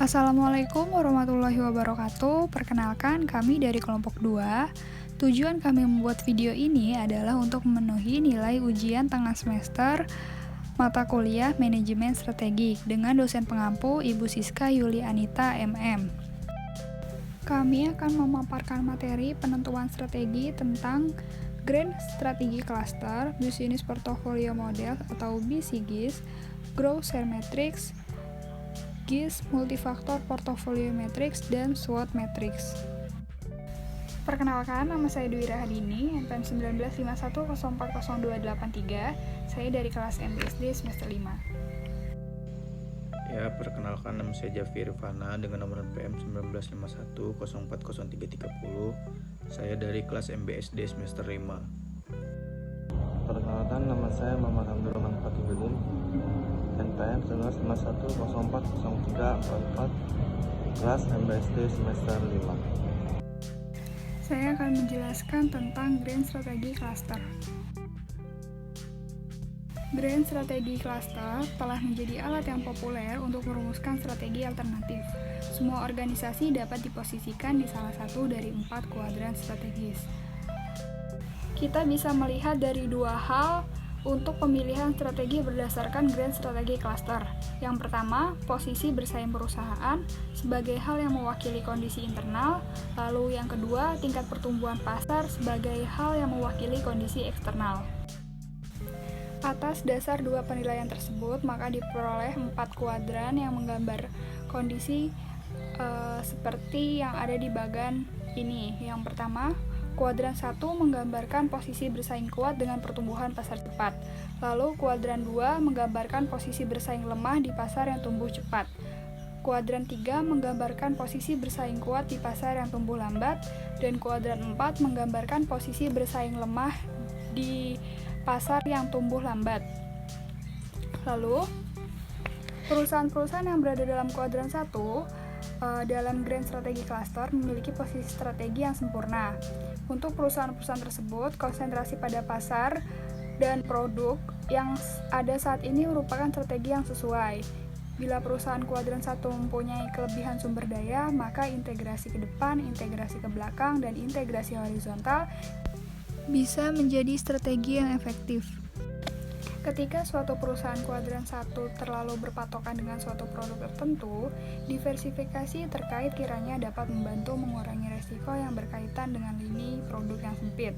Assalamualaikum warahmatullahi wabarakatuh. Perkenalkan, kami dari kelompok 2. Tujuan kami membuat video ini adalah untuk memenuhi nilai ujian tengah semester mata kuliah Manajemen Strategik dengan dosen pengampu Ibu Siska Yuli Anita MM. Kami akan memaparkan materi penentuan strategi tentang Grand Strategy Cluster, Business Portfolio Model atau BCGIS, Growth Share Matrix, GIS, Multifaktor Portfolio Matrix, dan SWOT Matrix. Perkenalkan, nama saya Dwi Rahadini, NPM 1951040283. Saya dari kelas MBSD semester 5. Ya, perkenalkan, nama saya Jafi Irfana dengan nomor NPM 1951040330. Saya dari kelas MBSD semester 5. Perkenalkan, nama saya Muhammad Abdul Rahman Fatihudin, NPM 1951040344, kelas MBSD semester 5. Saya akan menjelaskan tentang Grand Strategy Cluster. Grand Strategy Cluster telah menjadi alat yang populer untuk merumuskan strategi alternatif. Semua organisasi dapat diposisikan di salah satu dari 4 kuadran strategis. Kita bisa melihat dari dua hal untuk pemilihan strategi berdasarkan Grand Strategy Cluster. Yang pertama, posisi bersaing perusahaan sebagai hal yang mewakili kondisi internal. Lalu yang kedua, tingkat pertumbuhan pasar sebagai hal yang mewakili kondisi eksternal. Atas dasar dua penilaian tersebut, maka diperoleh 4 kuadran yang menggambar kondisi seperti yang ada di bagan ini. Yang pertama, kuadran 1 menggambarkan posisi bersaing kuat dengan pertumbuhan pasar cepat. Lalu kuadran 2 menggambarkan posisi bersaing lemah di pasar yang tumbuh cepat. Kuadran 3 menggambarkan posisi bersaing kuat di pasar yang tumbuh lambat. Dan kuadran 4 menggambarkan posisi bersaing lemah di pasar yang tumbuh lambat. Lalu, perusahaan-perusahaan yang berada dalam kuadran 1 dalam Grand Strategy Cluster memiliki posisi strategi yang sempurna. Untuk perusahaan-perusahaan tersebut, konsentrasi pada pasar dan produk yang ada saat ini merupakan strategi yang sesuai. Bila perusahaan kuadran 1 mempunyai kelebihan sumber daya, maka integrasi ke depan, integrasi ke belakang, dan integrasi horizontal bisa menjadi strategi yang efektif. Ketika suatu perusahaan kuadran 1 terlalu berpatokan dengan suatu produk tertentu, diversifikasi terkait kiranya dapat membantu mengurangi resiko yang berkaitan dengan lini produk yang sempit.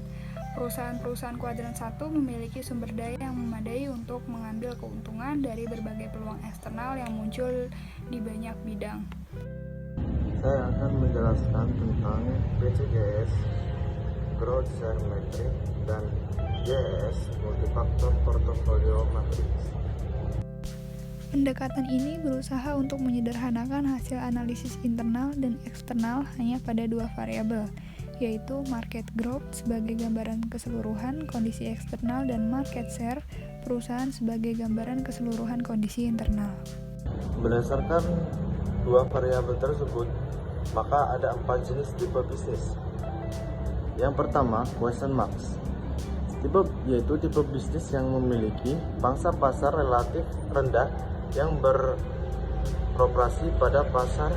Perusahaan-perusahaan kuadran 1 memiliki sumber daya yang memadai untuk mengambil keuntungan dari berbagai peluang eksternal yang muncul di banyak bidang. Saya akan menjelaskan tentang BCGS, Growth Share Matrix, dan GS, Multifaktor Portfolio Matrix. Pendekatan ini berusaha untuk menyederhanakan hasil analisis internal dan eksternal hanya pada 2 variabel, yaitu market growth sebagai gambaran keseluruhan kondisi eksternal dan market share perusahaan sebagai gambaran keseluruhan kondisi internal. Berdasarkan 2 variabel tersebut, maka ada 4 jenis tipe bisnis. Yang pertama, question marks. Yaitu tipe bisnis yang memiliki pangsa pasar relatif rendah yang beroperasi pada pasar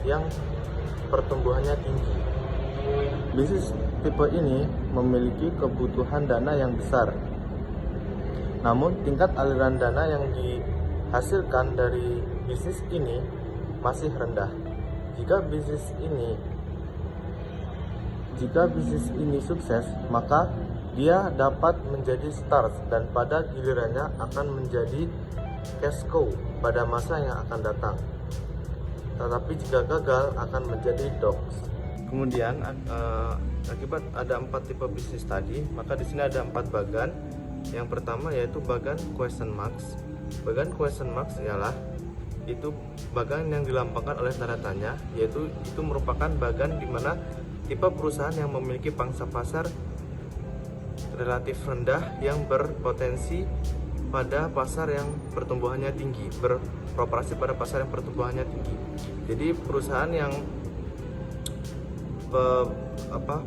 yang pertumbuhannya tinggi. Bisnis tipe ini memiliki kebutuhan dana yang besar, namun tingkat aliran dana yang dihasilkan dari bisnis ini masih rendah. Jika bisnis ini sukses, maka dia dapat menjadi stars dan pada gilirannya akan menjadi cash cow pada masa yang akan datang. Tetapi jika gagal akan menjadi dogs. Kemudian akibat ada 4 tipe bisnis tadi, maka di sini ada 4 bagan. Yang pertama yaitu bagan question marks. Bagan question marks ialah itu bagan yang dilambangkan oleh tanda tanya, yaitu itu merupakan bagan di mana tipe perusahaan yang memiliki pangsa pasar relatif rendah yang berpotensi pada pasar yang pertumbuhannya tinggi, beroperasi pada pasar yang pertumbuhannya tinggi. Jadi perusahaan yang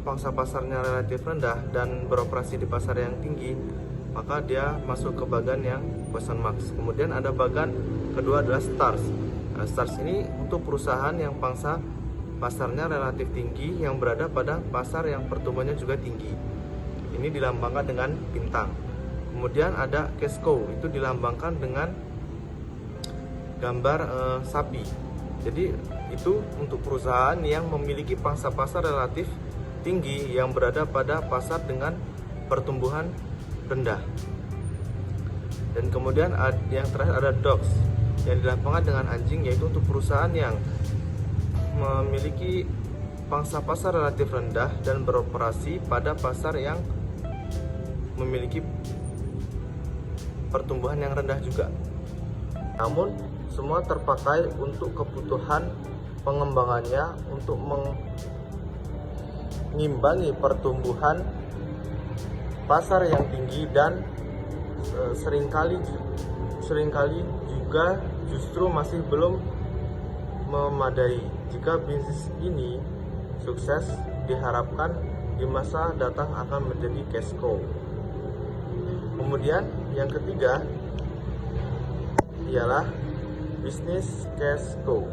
pangsa pasarnya relatif rendah dan beroperasi di pasar yang tinggi, maka dia masuk ke bagan yang question marks. Kemudian ada bagan kedua adalah stars. Stars ini untuk perusahaan yang pangsa pasarnya relatif tinggi yang berada pada pasar yang pertumbuhannya juga tinggi. Ini dilambangkan dengan bintang. Kemudian ada cash cow, itu dilambangkan dengan gambar sapi. Jadi itu untuk perusahaan yang memiliki pangsa pasar relatif tinggi yang berada pada pasar dengan pertumbuhan rendah. Dan kemudian yang terakhir ada dogs yang dilambangkan dengan anjing, yaitu untuk perusahaan yang memiliki pangsa pasar relatif rendah dan beroperasi pada pasar yang memiliki pertumbuhan yang rendah juga. Namun semua terpakai untuk kebutuhan pengembangannya untuk mengimbangi pertumbuhan pasar yang tinggi dan seringkali juga justru masih belum memadai. Jika bisnis ini sukses, diharapkan di masa datang akan menjadi cash cow. Kemudian yang ketiga ialah bisnis cash cow.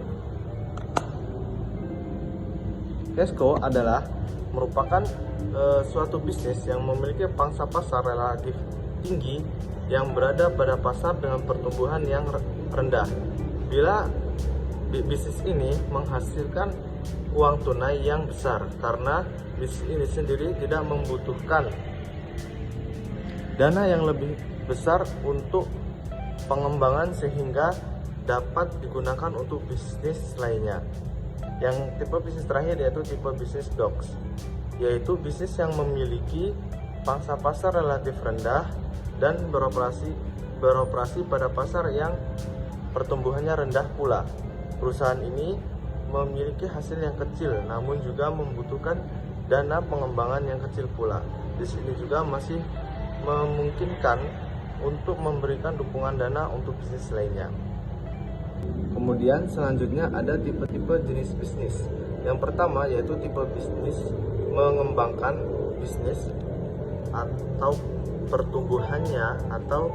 Cash cow adalah merupakan suatu bisnis yang memiliki pangsa pasar relatif tinggi yang berada pada pasar dengan pertumbuhan yang rendah. Bila bisnis ini menghasilkan uang tunai yang besar, karena bisnis ini sendiri tidak membutuhkan dana yang lebih besar untuk pengembangan sehingga dapat digunakan untuk bisnis lainnya. Yang tipe bisnis terakhir yaitu tipe bisnis dogs, yaitu bisnis yang memiliki pangsa pasar relatif rendah dan beroperasi pada pasar yang pertumbuhannya rendah pula. Perusahaan ini memiliki hasil yang kecil namun juga membutuhkan dana pengembangan yang kecil pula. Di sini juga masih memungkinkan untuk memberikan dukungan dana untuk bisnis lainnya. Kemudian selanjutnya ada tipe-tipe jenis bisnis. Yang pertama yaitu tipe bisnis mengembangkan bisnis atau pertumbuhannya atau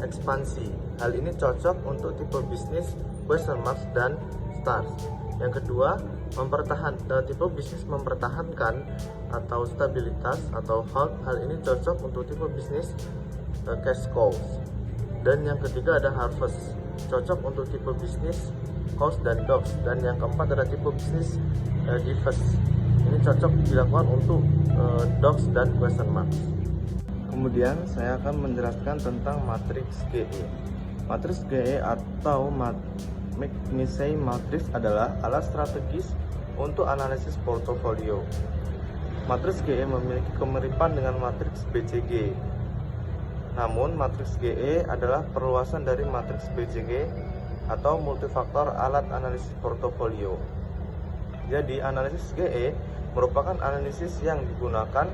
ekspansi. Hal ini cocok untuk tipe bisnis question marks dan stars. Yang kedua, tipe bisnis mempertahankan atau stabilitas atau hold. Hal ini cocok untuk tipe bisnis cash cows. Dan yang ketiga ada harvest, cocok untuk tipe bisnis cows dan dogs. Dan yang keempat ada tipe bisnis divest. Ini cocok dilakukan untuk dogs dan question marks. Kemudian saya akan menjelaskan tentang matriks GE. Matriks GE atau McKinsey Matrix adalah alat strategis untuk analisis portofolio. Matriks GE memiliki kemiripan dengan matriks BCG. Namun matriks GE adalah perluasan dari matriks BCG atau multifaktor alat analisis portofolio. Jadi analisis GE merupakan analisis yang digunakan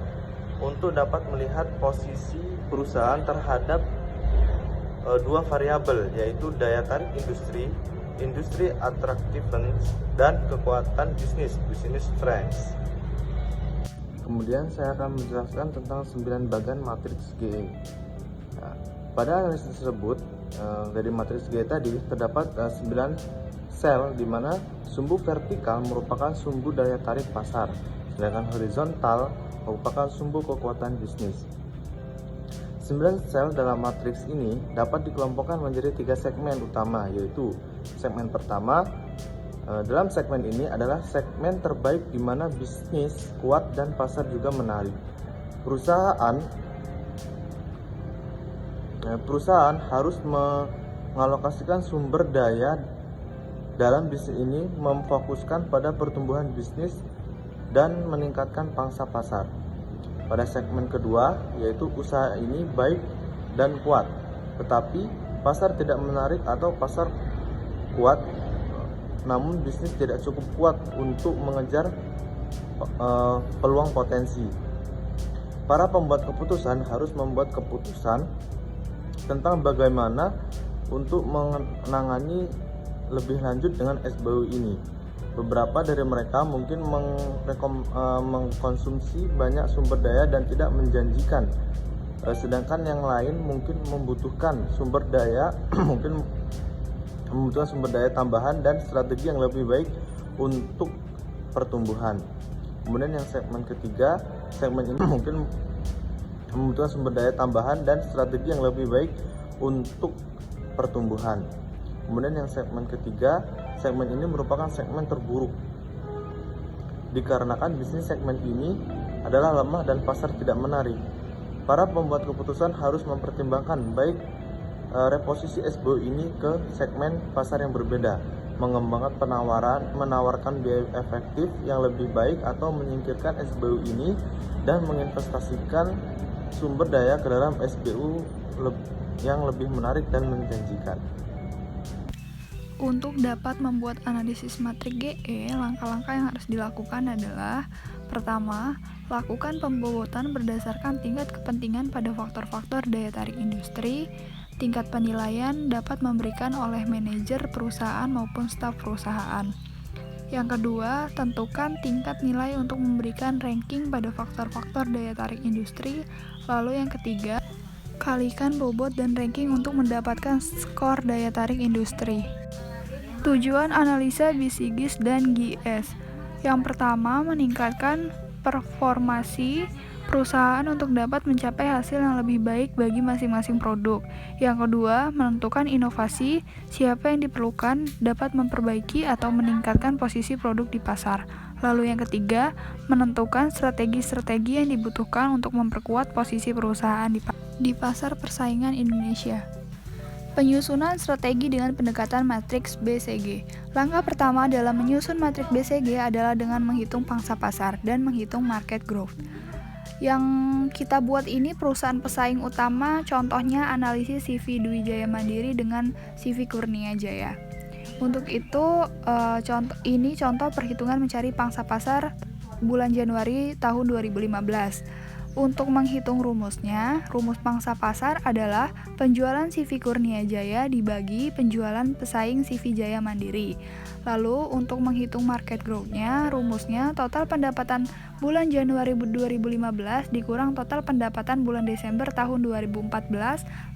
untuk dapat melihat posisi perusahaan terhadap dua variabel, yaitu daya tarik industri attractiveness, dan kekuatan bisnis, business strength. Kemudian saya akan menjelaskan tentang 9 bagian matriks GE. Nah, pada analisis tersebut dari matriks GE tadi terdapat 9 sel, di mana sumbu vertikal merupakan sumbu daya tarik pasar, sedangkan horizontal merupakan sumbu kekuatan bisnis. 9 sel dalam matriks ini dapat dikelompokkan menjadi 3 segmen utama, yaitu segmen pertama. Dalam segmen ini adalah segmen terbaik di mana bisnis kuat dan pasar juga menarik. Perusahaan harus mengalokasikan sumber daya dalam bisnis ini, memfokuskan pada pertumbuhan bisnis dan meningkatkan pangsa pasar. Pada segmen kedua, yaitu usaha ini baik dan kuat, tetapi pasar tidak menarik atau pasar kuat, namun bisnis tidak cukup kuat untuk mengejar peluang potensi. Para pembuat keputusan harus membuat keputusan tentang bagaimana untuk menangani lebih lanjut dengan SBU ini. Beberapa dari mereka mungkin mengkonsumsi banyak sumber daya dan tidak menjanjikan, sedangkan yang lain mungkin membutuhkan sumber daya mungkin membutuhkan sumber daya tambahan dan strategi yang lebih baik untuk pertumbuhan. Kemudian yang segmen ketiga, segmen ini mungkin membutuhkan sumber daya tambahan dan strategi yang lebih baik untuk pertumbuhan. Kemudian yang segmen ketiga, segmen ini merupakan segmen terburuk dikarenakan bisnis segmen ini adalah lemah dan pasar tidak menarik. Para pembuat keputusan harus mempertimbangkan baik reposisi SBU ini ke segmen pasar yang berbeda, mengembangkan menawarkan biaya efektif yang lebih baik atau menyingkirkan SBU ini dan menginvestasikan sumber daya ke dalam SBU yang lebih menarik dan menjanjikan. Untuk dapat membuat analisis matrik GE, langkah-langkah yang harus dilakukan adalah: pertama, lakukan pembobotan berdasarkan tingkat kepentingan pada faktor-faktor daya tarik industri. Tingkat penilaian dapat memberikan oleh manajer perusahaan maupun staf perusahaan. Yang kedua, tentukan tingkat nilai untuk memberikan ranking pada faktor-faktor daya tarik industri. Lalu yang ketiga, kalikan bobot dan ranking untuk mendapatkan skor daya tarik industri. Tujuan analisa BCGS dan GS. Yang pertama, meningkatkan performasi perusahaan untuk dapat mencapai hasil yang lebih baik bagi masing-masing produk. Yang kedua, menentukan inovasi, siapa yang diperlukan dapat memperbaiki atau meningkatkan posisi produk di pasar. Lalu yang ketiga, menentukan strategi-strategi yang dibutuhkan untuk memperkuat posisi perusahaan di pasar persaingan Indonesia. Penyusunan strategi dengan pendekatan matriks BCG. Langkah pertama dalam menyusun matriks BCG adalah dengan menghitung pangsa pasar dan menghitung market growth. Yang kita buat ini perusahaan pesaing utama, contohnya analisis CV Dwi Jaya Mandiri dengan CV Kurnia Jaya. Untuk itu, contoh perhitungan mencari pangsa pasar bulan Januari tahun 2015. Untuk menghitung rumusnya, rumus pangsa pasar adalah penjualan CV Kurnia Jaya dibagi penjualan pesaing CV Jaya Mandiri. Lalu untuk menghitung market growth-nya, rumusnya total pendapatan bulan Januari 2015 dikurang total pendapatan bulan Desember tahun 2014,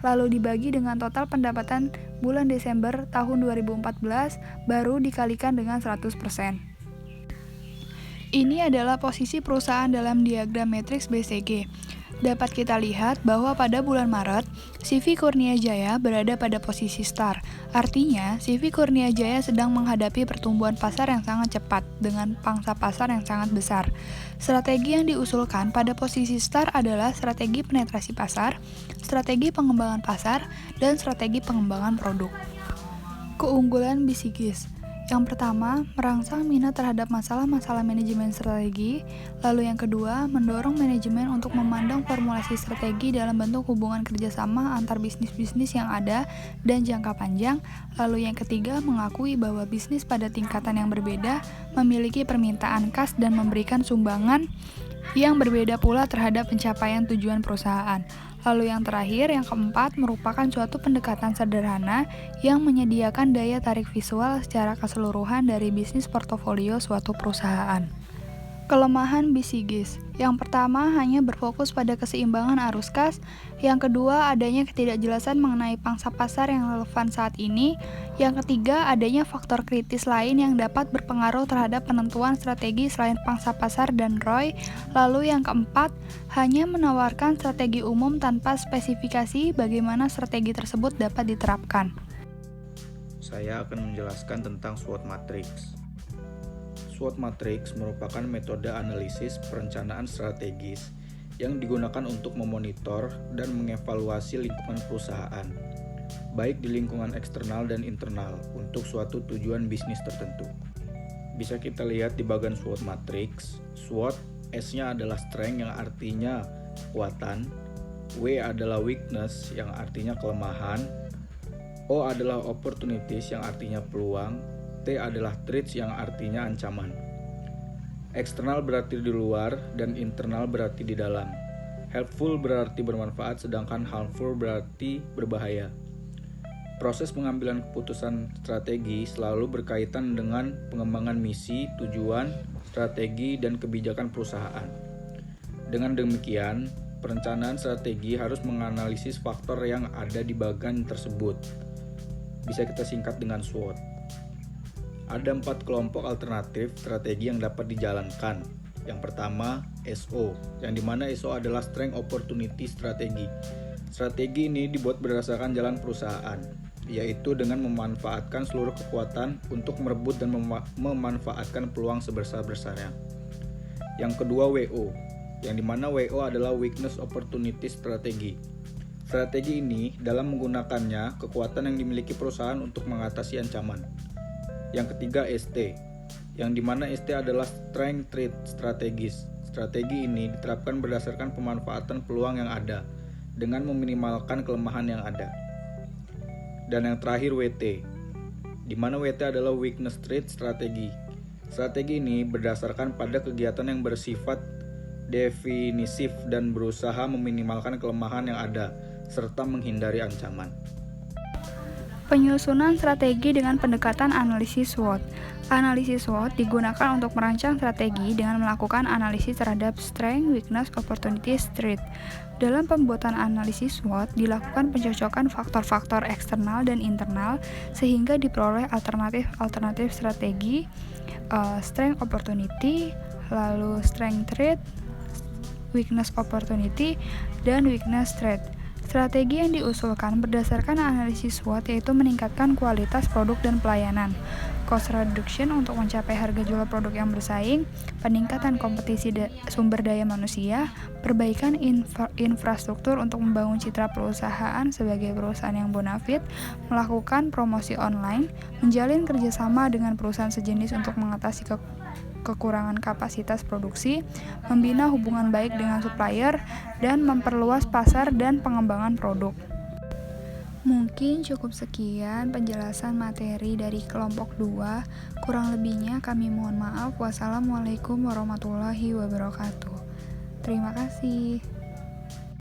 lalu dibagi dengan total pendapatan bulan Desember tahun 2014, baru dikalikan dengan 100%. Ini adalah posisi perusahaan dalam diagram matriks BCG. Dapat kita lihat bahwa pada bulan Maret, CV Kurnia Jaya berada pada posisi star. Artinya, CV Kurnia Jaya sedang menghadapi pertumbuhan pasar yang sangat cepat dengan pangsa pasar yang sangat besar. Strategi yang diusulkan pada posisi star adalah strategi penetrasi pasar, strategi pengembangan pasar, dan strategi pengembangan produk. Keunggulan BCGS. Yang pertama, merangsang minat terhadap masalah-masalah manajemen strategi. Lalu yang kedua, mendorong manajemen untuk memandang formulasi strategi dalam bentuk hubungan kerjasama antar bisnis-bisnis yang ada dan jangka panjang. Lalu yang ketiga, mengakui bahwa bisnis pada tingkatan yang berbeda memiliki permintaan khas dan memberikan sumbangan yang berbeda pula terhadap pencapaian tujuan perusahaan. Lalu yang terakhir, yang keempat, merupakan suatu pendekatan sederhana yang menyediakan daya tarik visual secara keseluruhan dari bisnis portofolio suatu perusahaan. Kelemahan BCGS. Yang pertama, hanya berfokus pada keseimbangan arus kas. Yang kedua, adanya ketidakjelasan mengenai pangsa pasar yang relevan saat ini. Yang ketiga, adanya faktor kritis lain yang dapat berpengaruh terhadap penentuan strategi selain pangsa pasar dan ROI. Lalu yang keempat, hanya menawarkan strategi umum tanpa spesifikasi bagaimana strategi tersebut dapat diterapkan. Saya akan menjelaskan tentang SWOT Matrix. SWOT Matrix merupakan metode analisis perencanaan strategis yang digunakan untuk memonitor dan mengevaluasi lingkungan perusahaan, baik di lingkungan eksternal dan internal, untuk suatu tujuan bisnis tertentu. Bisa kita lihat di bagian SWOT Matrix. SWOT, S-nya adalah strength yang artinya kekuatan, W adalah weakness yang artinya kelemahan, O adalah opportunities yang artinya peluang, T adalah threats yang artinya ancaman. Eksternal berarti di luar dan internal berarti di dalam. Helpful berarti bermanfaat, sedangkan harmful berarti berbahaya. Proses pengambilan keputusan strategi selalu berkaitan dengan pengembangan misi, tujuan, strategi, dan kebijakan perusahaan. Dengan demikian, perencanaan strategi harus menganalisis faktor yang ada di bagian tersebut. bisa kita singkat dengan SWOT. Ada 4 kelompok alternatif strategi yang dapat dijalankan. Yang pertama, SO, yang dimana SO adalah Strength Opportunity Strategi. Strategi ini dibuat berdasarkan jalan perusahaan, yaitu dengan memanfaatkan seluruh kekuatan untuk merebut dan memanfaatkan peluang sebesar-besarnya. Yang kedua, WO, yang dimana WO adalah Weakness Opportunity Strategi. Strategi ini dalam menggunakannya kekuatan yang dimiliki perusahaan untuk mengatasi ancaman. Yang ketiga, ST, yang dimana ST adalah Strength Trade Strategis. Strategi ini diterapkan berdasarkan pemanfaatan peluang yang ada dengan meminimalkan kelemahan yang ada. Dan yang terakhir, WT, di mana WT adalah Weakness Trade Strategi. Strategi ini berdasarkan pada kegiatan yang bersifat definisif dan berusaha meminimalkan kelemahan yang ada serta menghindari ancaman. Penyusunan strategi dengan pendekatan analisis SWOT. Analisis SWOT digunakan untuk merancang strategi dengan melakukan analisis terhadap strength, weakness, opportunities, threat. Dalam pembuatan analisis SWOT dilakukan pencocokan faktor-faktor eksternal dan internal sehingga diperoleh alternatif strategi, strength opportunity, lalu strength threat, weakness opportunity, dan weakness threat. Strategi yang diusulkan berdasarkan analisis SWOT yaitu meningkatkan kualitas produk dan pelayanan, cost reduction untuk mencapai harga jual produk yang bersaing, peningkatan kompetisi sumber daya manusia, perbaikan infrastruktur untuk membangun citra perusahaan sebagai perusahaan yang bonafit, melakukan promosi online, menjalin kerjasama dengan perusahaan sejenis untuk mengatasi kekurangan kapasitas produksi, membina hubungan baik dengan supplier, dan memperluas pasar dan pengembangan produk. Mungkin cukup sekian penjelasan materi dari kelompok 2. Kurang lebihnya kami mohon maaf. Wassalamualaikum warahmatullahi wabarakatuh. Terima kasih.